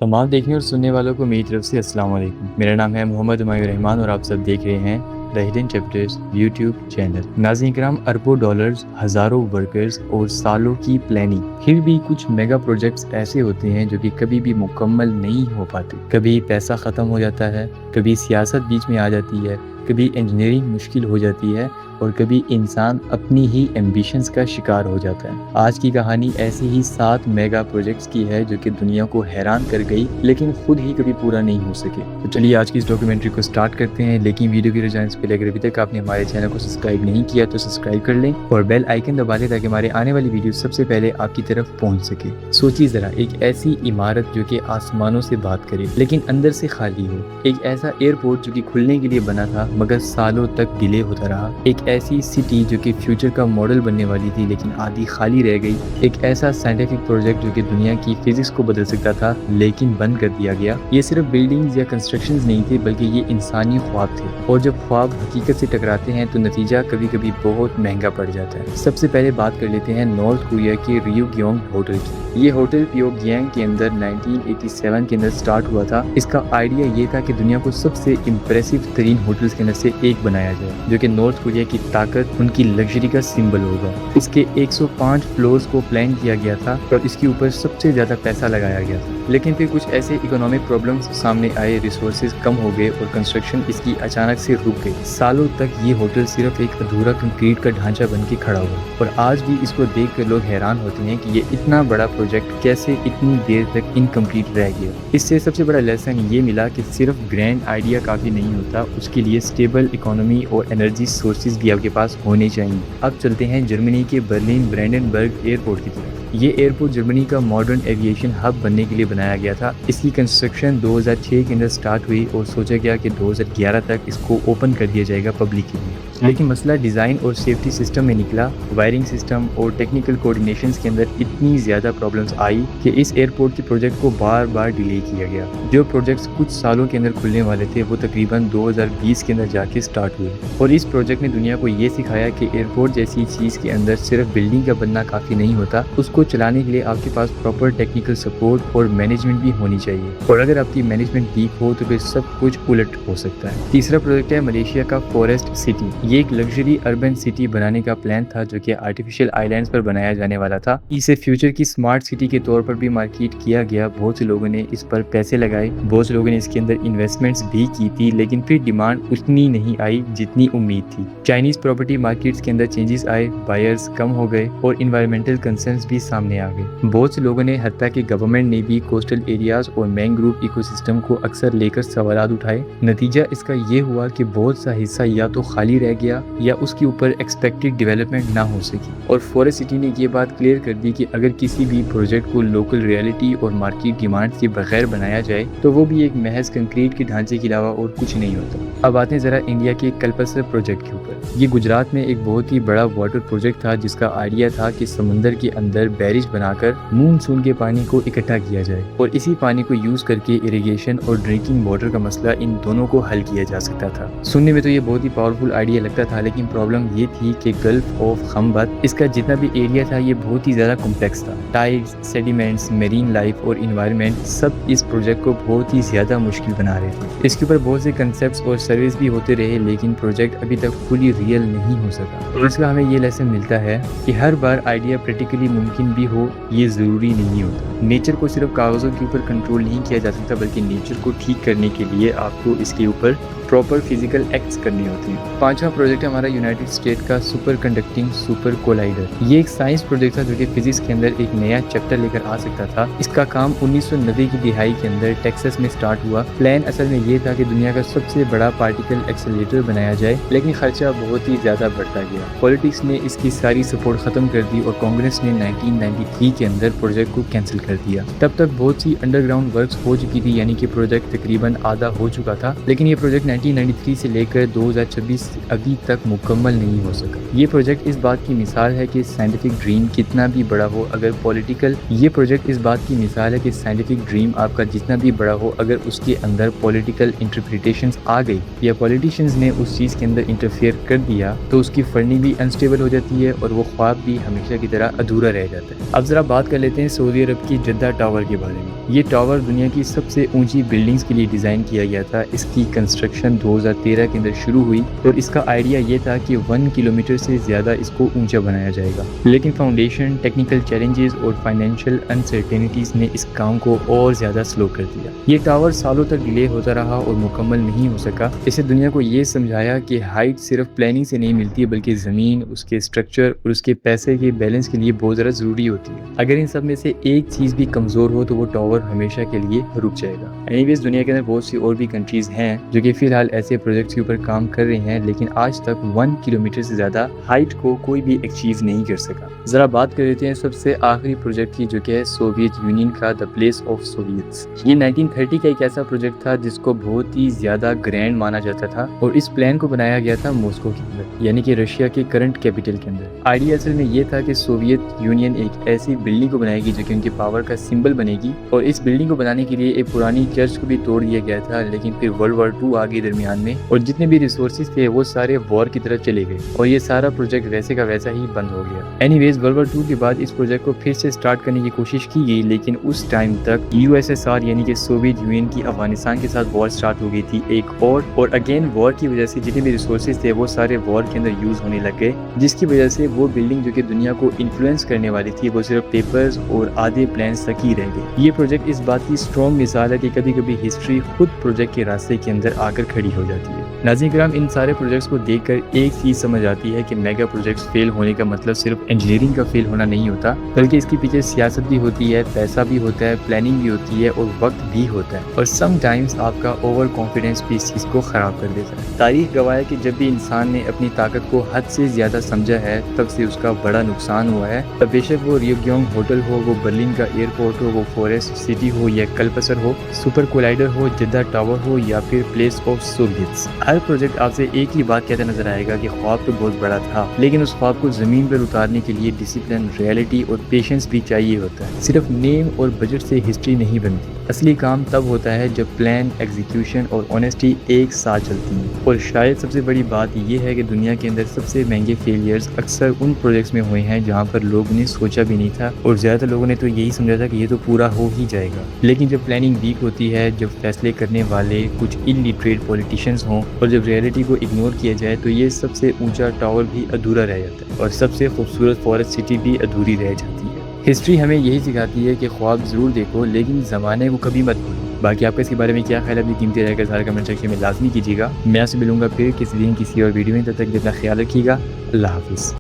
तमाम देखने और सुनने वालों को मेरी तरफ से अस्सलाम वालेकुम। मेरा नाम है मोहम्मद हुमायूं रहमान और आप सब देख रहे हैं the hidden chapters YouTube channel. नाज़रीन किराम, अरबों डॉलर्स, हज़ारों वर्कर्स और सालों की प्लानिंग, फिर भी कुछ मेगा प्रोजेक्ट्स ऐसे होते हैं जो कि कभी भी मुकम्मल नहीं हो पाते। कभी पैसा ख़त्म हो जाता है, कभी सियासत बीच में आ जाती है, कभी इंजीनियरिंग मुश्किल हो जाती है और कभी इंसान अपनी ही एम्बिशंस का शिकार हो जाता है। आज की कहानी ऐसे ही 7 मेगा प्रोजेक्ट्स की है जो कि दुनिया को हैरान कर गई लेकिन खुद ही कभी पूरा नहीं हो सके। तो चलिए आज की इस डॉक्यूमेंट्री को स्टार्ट करते हैं, लेकिन वीडियो की जाने से पहले अगर अभी तक आपने हमारे चैनल को सब्सक्राइब नहीं किया तो सब्सक्राइब कर लें और बेल आइकन दबा लें ताकि हमारे आने वाली वीडियो सबसे पहले आपकी तरफ पहुंच सके। सोचिए जरा, एक ऐसी इमारत जो कि आसमानों से बात करे लेकिन अंदर से खाली हो, एक ऐसा एयरपोर्ट जो कि खुलने के लिए बना था मगर सालों तक डिले होता रहा, एक ऐसी सिटी जो कि फ्यूचर का मॉडल बनने वाली थी लेकिन आधी खाली रह गई, एक ऐसा साइंटिफिक प्रोजेक्ट जो कि दुनिया की फिजिक्स को बदल सकता था लेकिन बंद कर दिया गया। ये सिर्फ बिल्डिंग्स या कंस्ट्रक्शंस नहीं थे बल्कि ये इंसानी ख्वाब थे, और जब ख्वाब हकीकत से टकराते हैं तो नतीजा कभी कभी बहुत महंगा पड़ जाता है। सबसे पहले बात कर लेते हैं नॉर्थ कोरिया के रियोग्योंग होटल की। ये होटल प्योंगयांग के अंदर 1987 के अंदर स्टार्ट हुआ था। इसका आइडिया ये था कि दुनिया को सबसे इम्प्रेसिव तरीन होटल्स के अंदर से एक बनाया जाए जो कि नॉर्थ कोरिया की ताकत, उनकी लग्जरी का सिंबल होगा। इसके 105 फ्लोर्स को प्लान किया गया था और इसके ऊपर सबसे ज्यादा पैसा लगाया गया था, लेकिन फिर कुछ ऐसे इकोनॉमिक प्रॉब्लम्स सामने आए, रिसोर्सेज कम हो गए और कंस्ट्रक्शन इसकी अचानक से रुक गई। सालों तक ये होटल सिर्फ एक अधूरा कंक्रीट का ढांचा बन के खड़ा हुआ और आज भी इसको देख कर लोग हैरान होते हैं कि ये इतना बड़ा प्रोजेक्ट कैसे इतनी देर तक इनकम्प्लीट रह गया। इससे सबसे बड़ा लेसन ये मिला कि सिर्फ ग्रैंड आइडिया काफी नहीं होता, उसके लिए स्टेबल इकोनॉमी और एनर्जी सोर्सेज भी आपके पास होने चाहिए। अब चलते हैं जर्मनी के बर्लिन ब्रांडेनबर्ग एयरपोर्ट की तरफ। ये एयरपोर्ट जर्मनी का मॉडर्न एविएशन हब बनने के लिए बनाया गया था। इसकी कंस्ट्रक्शन 2006 के अंदर स्टार्ट हुई और सोचा गया कि 2011 तक इसको ओपन कर दिया जाएगा पब्लिक के लिए, लेकिन मसला डिज़ाइन और सेफ्टी सिस्टम में निकला। वायरिंग सिस्टम और टेक्निकल कोऑर्डिनेशन के अंदर इतनी ज़्यादा प्रॉब्लम्स आई कि इस एयरपोर्ट के प्रोजेक्ट को बार बार डिले किया गया। जो प्रोजेक्ट्स कुछ सालों के अंदर खुलने वाले थे वो तकरीबन 2020 के अंदर जाके स्टार्ट हुए, और इस प्रोजेक्ट ने दुनिया को ये सिखाया कि एयरपोर्ट जैसी चीज़ के अंदर सिर्फ बिल्डिंग का बनना काफ़ी नहीं होता, उसको चलाने के लिए आपके पास प्रॉपर टेक्निकल सपोर्ट और मैनेजमेंट भी होनी चाहिए, और अगर आपकी मैनेजमेंट वीक हो तो फिर सब कुछ उलट हो सकता है। तीसरा प्रोजेक्ट है मलेशिया का फॉरेस्ट सिटी। ये एक लग्जरी अर्बन सिटी बनाने का प्लान था जो कि आर्टिफिशियल आइलैंड्स पर बनाया जाने वाला था। इसे फ्यूचर की स्मार्ट सिटी के तौर पर भी मार्केट किया गया। बहुत से लोगों ने इस पर पैसे लगाए, बहुत से लोगों ने इसके अंदर इन्वेस्टमेंट्स भी की थी, लेकिन फिर डिमांड उतनी नहीं आई जितनी उम्मीद थी। चाइनीज प्रॉपर्टी मार्केट्स के अंदर चेंजेस आए, बायर्स कम हो गए और इन्वायरमेंटल कंसर्न्स भी सामने आ गए। बहुत से लोगों ने, हत्ता कि गवर्नमेंट ने भी कोस्टल एरियाज और मैंग्रोव इकोसिस्टम को अक्सर लेकर सवालात उठाए। नतीजा इसका ये हुआ कि बहुत सा हिस्सा या तो खाली रह गया या उसके ऊपर एक्सपेक्टेड डेवलपमेंट ना हो सकी, और फॉरेस्ट सिटी ने ये बात क्लियर कर दी कि अगर किसी भी प्रोजेक्ट को लोकल रियलिटी और मार्केट डिमांड के बगैर बनाया जाए तो वो भी एक महज कंक्रीट के ढांचे के अलावा और कुछ नहीं होता। अब आते हैं जरा इंडिया के कल्पसर प्रोजेक्ट के ऊपर। ये गुजरात में एक बहुत ही बड़ा वाटर प्रोजेक्ट था जिसका आइडिया था कि समुंदर के अंदर बैरिज बनाकर मानसून के पानी को इकट्ठा किया जाए और इसी पानी को यूज करके इरिगेशन और ड्रिंकिंग वाटर का मसला इन दोनों को हल किया जा सकता था। सुनने में तो ये बहुत ही पावरफुल आइडिया लगता था, लेकिन प्रॉब्लम ये थी कि गल्फ ऑफ खंबत, इसका जितना भी एरिया था ये बहुत ही ज्यादा कॉम्प्लेक्स था। टाइड्स, सेडिमेंट्स, मेरीन लाइफ और इन्वायरमेंट सब इस प्रोजेक्ट को बहुत ही ज्यादा मुश्किल बना रहे थे। इसके ऊपर बहुत से कंसेप्ट्स और सर्विस भी होते रहे, लेकिन प्रोजेक्ट अभी तक फुली रियल नहीं हो सका। और इसका हमें ये लेसन मिलता है कि हर बार आइडिया प्रैक्टिकली मुमकिन भी हो ये जरूरी नहीं होता। नेचर को सिर्फ कागजों के ऊपर कंट्रोल नहीं किया जा सकता, बल्कि नेचर को ठीक करने के लिए आपको इसके ऊपर प्रॉपर फिजिकल एक्ट्स करनी होती हैं। पांचवा प्रोजेक्ट है हमारा यूनाइटेड स्टेट का सुपर कंडक्टिंग सुपर कोलाइडर। ये एक साइंस प्रोजेक्ट था जो कि फिजिक्स के अंदर एक नया चैप्टर लेकर आ सकता था। इसका काम 1990 की दिहाई के अंदर टेक्सास में स्टार्ट हुआ। प्लान असल में ये था कि दुनिया का सबसे बड़ा पार्टिकल एक्सेलरेटर बनाया जाए, लेकिन खर्चा बहुत ही ज्यादा बढ़ता गया। पॉलिटिक्स ने इसकी सारी सपोर्ट खत्म कर दी और कांग्रेस ने 1993 के अंदर प्रोजेक्ट को कैंसिल कर दिया। तब तक बहुत सी अंडरग्राउंड वर्क्स हो चुकी थी, यानी कि प्रोजेक्ट तकरीबन आधा हो चुका था, लेकिन ये प्रोजेक्ट 1993 से लेकर 2026 अभी तक मुकम्मल नहीं हो सका। ये प्रोजेक्ट इस बात की मिसाल है कि साइंटिफिक ड्रीम कितना भी बड़ा हो, अगर पॉलिटिकल ये प्रोजेक्ट इस बात की मिसाल है कि साइंटिफिक ड्रीम आपका जितना भी बड़ा हो, अगर उसके अंदर पॉलिटिकल इंटरप्रिटेशंस आ गई या पॉलिटिशियंस ने उस चीज़ के अंदर इंटरफेयर कर दिया तो उसकी फंडिंग भी अनस्टेबल हो जाती है और वो ख्वाब भी हमेशा की तरह अधूरा रह जाता है। अब ज़रा बात कर लेते हैं सऊदी अरब की जद्दा टावर के बारे में। ये टावर दुनिया की सबसे ऊंची बिल्डिंग्स के लिए डिज़ाइन किया गया था। इसकी कंस्ट्रक्शन 2013 के अंदर शुरू हुई और इसका आइडिया ये था कि 1 किलोमीटर से ज़्यादा इसको ऊंचा बनाया जाएगा, लेकिन फाउंडेशन, टेक्निकल चैलेंजेस और फाइनेंशियल अनसर्टेनिटीज़ ने इस काम को और ज़्यादा स्लो कर दिया। ये टावर सालों तक डिले होता रहा और मुकम्मल नहीं हो सका। इसे दुनिया को ये समझाया कि हाइट सिर्फ प्लानिंग से नहीं मिलती है, बल्कि ज़मीन, उसके स्ट्रक्चर और उसके पैसे के बैलेंस के लिए बहुत ज़्यादा ज़रूरी होती है। अगर इन सब में से एक चीज़ भी कमज़ोर हो तो वो टावर हमेशा के लिए रुक जाएगा। एनीवेज, दुनिया के अंदर बहुत सी और भी कंट्रीज़ हैं जो कि फ़िलहाल ऐसे प्रोजेक्ट्स के ऊपर काम कर रही हैं, लेकिन आज तक 1 किलोमीटर से ज़्यादा हाइट को कोई भी अचीव नहीं कर सका। ज़रा बात कर लेते हैं सबसे आखिरी प्रोजेक्ट की, जो कि है सोवियत यूनियन का द प्लेस ऑफ सोवियट्स। ये 1930 का एक ऐसा प्रोजेक्ट था जिसको बहुत ही ज़्यादा ग्रैंड माना जाता था और इस प्लान को बनाया गया था मॉस्को के अंदर, यानी कि रशिया के करंट कैपिटल के अंदर। आइडिया असल में ये था कि सोवियत यूनियन एक ऐसी बिल्डिंग को बनाएगी जो कि उनके पावर का सिंबल बनेगी, और इस बिल्डिंग को बनाने के लिए एक पुरानी चर्च को भी तोड़ दिया गया था। लेकिन फिर वर्ल्ड वॉर 2 आ गई दरमियान में और जितने भी रिसोर्सेज थे वो सारे वॉर की तरफ चले गए और ये सारा प्रोजेक्ट वैसे का वैसा ही बंद हो गया। एनीवेज, वर्ल्ड वॉर 2 के बाद इस प्रोजेक्ट को फिर से स्टार्ट करने की कोशिश की गई, लेकिन उस टाइम तक यूएसएसआर यानी कि सोवियत यूनियन की अफगानिस्तान के साथ वॉर स्टार्ट हो गई थी एक और अगेन वॉर की वजह से जितने भी रिसोर्सेज थे वो सारे वॉर के अंदर यूज होने लग गए, जिसकी वजह से वो बिल्डिंग जो कि दुनिया को इन्फ्लुएंस करने वाली थी वो सिर्फ पेपर्स और आधे प्लान्स तक ही रह गए। ये प्रोजेक्ट इस बात की स्ट्रॉन्ग मिसाल है कि कभी कभी हिस्ट्री खुद प्रोजेक्ट के रास्ते के अंदर आकर खड़ी हो जाती है। नाज़रीन किराम, इन सारे प्रोजेक्ट्स को देखकर एक चीज़ समझ आती है कि मेगा प्रोजेक्ट्स फेल होने का मतलब सिर्फ इंजीनियरिंग का फेल होना नहीं होता, बल्कि इसके पीछे सियासत भी होती है, पैसा भी होता है, प्लानिंग भी होती है और वक्त भी होता है, और समटाइम्स आपका ओवर कॉन्फिडेंस भी इस चीज़ को ख़राब कर देता है। तारीख गवाह है कि जब भी इंसान ने अपनी ताकत को हद से ज़्यादा समझा है तब से उसका बड़ा नुकसान हुआ है। तब बेशक वो रियोग्योंग होटल हो, वो बर्लिन का एयरपोर्ट हो, वो फॉरेस्ट सिटी हो या कलपसर हो, सुपर कोलाइडर हो, जद्दा टावर हो या फिर place of Soviets. Her project आपसे एक ही बात कहता नजर आएगा कि ख्वाब तो बहुत बड़ा था, लेकिन उस ख्वाब को ज़मीन पर उतारने के लिए डिसिप्लिन, रियलिटी और पेशेंस भी चाहिए होता है। सिर्फ नेम और बजट से हिस्ट्री नहीं बनती। असली काम तब होता है जब प्लान, एग्जीक्यूशन और ऑनेस्टी एक साथ चलती हैं। और शायद सबसे बड़ी बात यह है कि दुनिया के अंदर सबसे महंगे फेलियर्स अक्सर उन प्रोजेक्ट्स में हुए हैं जहां पर लोगों ने सोचा भी नहीं था और ज़्यादातर लोगों ने तो यही समझा था कि ये तो पूरा हो ही जाएगा। लेकिन जब प्लानिंग वीक होती है, जब फैसले करने वाले कुछ इलिटरेट पॉलिटिशियंस हों और जब रियलिटी को इग्नोर किया जाए तो ये सबसे ऊंचा टावर भी अधूरा रह जाता है और सबसे खूबसूरत फॉरेस्ट सिटी भी अधूरी रह जाती है। हिस्ट्री हमें यही सिखाती है कि ख्वाब ज़रूर देखो, लेकिन ज़माने को कभी मत भूलो। बाकी आपका इसके बारे में क्या ख्याल है, अपनी कीमती राय का इज़हार कमेंट सेक्शन में लाजमी कीजिएगा। मैं आपसे मिलूंगा फिर किसी दिन किसी और वीडियो में, तब तक अपना ख्याल रखिएगा। अल्लाह हाफिज़।